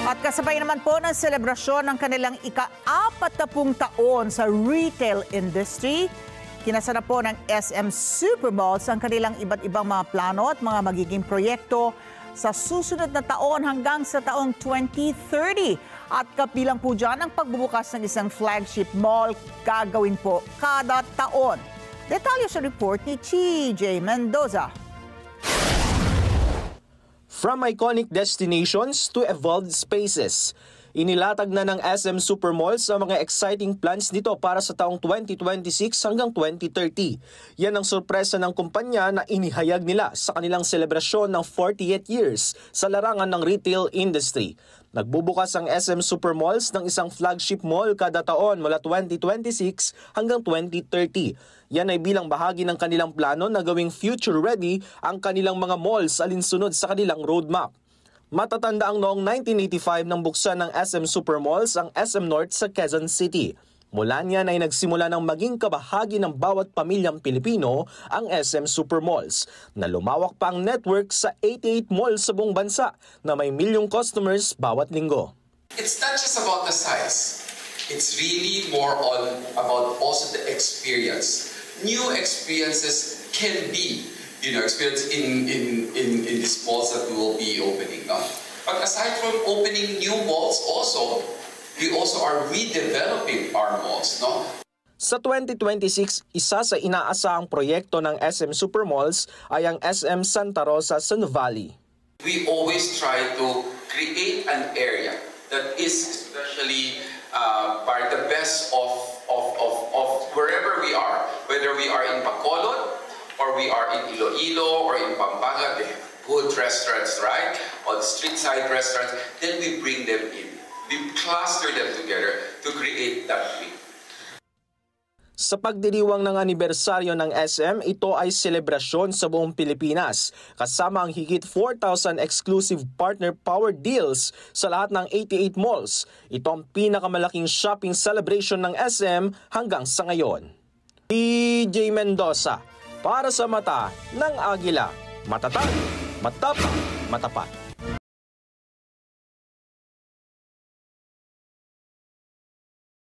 At kasabay naman po ng selebrasyon ng kanilang ika-40 taon sa retail industry, kinasana po ng SM Supermalls ang kanilang iba't ibang mga plano at mga magiging proyekto sa susunod na taon hanggang sa taong 2030. At kabilang po dyan ang pagbubukas ng isang flagship mall gagawin po kada taon. Detalye sa report ni TJ Mendoza. From iconic destinations to evolved spaces, inilatag na ng SM Supermalls ang mga exciting plans nito para sa taong 2026 hanggang 2030. Yan ang sorpresa ng kumpanya na inihayag nila sa kanilang selebrasyon ng 48 years sa larangan ng retail industry. Nagbubukas ang SM Supermalls ng isang flagship mall kada taon mula 2026 hanggang 2030. Yan ay bilang bahagi ng kanilang plano na gawing future-ready ang kanilang mga malls alinsunod sa kanilang roadmap. Matatanda ang noong 1985 nang buksan ng SM Supermalls ang SM North sa Quezon City. Mula niyan ay nagsimula ng maging kabahagi ng bawat pamilyang Pilipino ang SM Supermalls, na lumawak pa ang network sa 88 malls sa buong bansa na may milyong customers bawat linggo. It's not just about the size. It's really more about also the experience. New experiences can be experience in these malls that we will be opening now. But aside from opening new malls we also are redeveloping our malls, no? Sa 2026, isa sa inaasahang proyekto ng SM Supermalls ay ang SM Santa Rosa Sun Valley. We always try to create an area that is especially by the best of wherever we are, whether we are in Bacolod, or we are in Iloilo or in Pampanga. They have good restaurants, right? Or street side restaurants. Then we bring them in. We cluster them together to create that week. Sa pagdiriwang ng anibersaryo ng SM, ito ay selebrasyon sa buong Pilipinas, kasama ang higit 4,000 exclusive partner power deals sa lahat ng 88 malls. Ito ang pinakamalaking shopping celebration ng SM hanggang sa ngayon. TJ Mendoza, para sa mata ng Agila, matatag, matapang, matapat.